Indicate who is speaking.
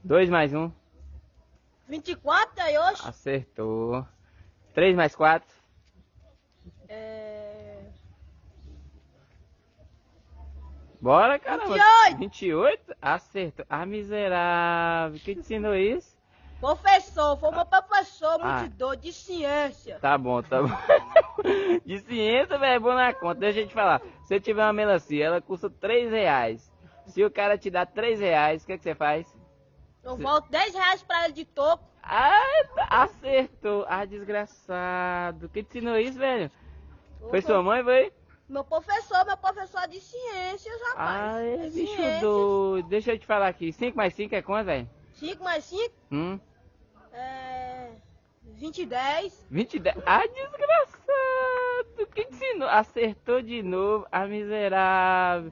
Speaker 1: 2 mais 1.
Speaker 2: 24, aí hoje.
Speaker 1: Acertou. 3 mais 4. Bora, caramba.
Speaker 2: 28.
Speaker 1: 28? Acertou. Ah, miserável. Quem te ensinou isso?
Speaker 2: Professor, foi meu professor
Speaker 1: Ah.
Speaker 2: muito doido de ciência.
Speaker 1: Tá bom, tá bom. De ciência, velho, é bom na conta. Deixa eu te falar. Se tiver uma melancia, ela custa 3 reais. Se o cara te dá 3 reais, o que você faz?
Speaker 2: Eu volto 10 reais pra ele de toco.
Speaker 1: Ah, acertou. Ah, desgraçado. Quem te ensinou isso, velho? Foi sua mãe, foi?
Speaker 2: Meu professor de ciências, rapaz.
Speaker 1: Ah, é bicho
Speaker 2: ciências.
Speaker 1: doido. Deixa eu te falar aqui. 5 mais 5 é quanto, velho?
Speaker 2: 5 mais 5 20 e 10.
Speaker 1: 20 e 10. Ah, desgraçado. Quem te ensinou? Acertou de novo. Ah, miserável.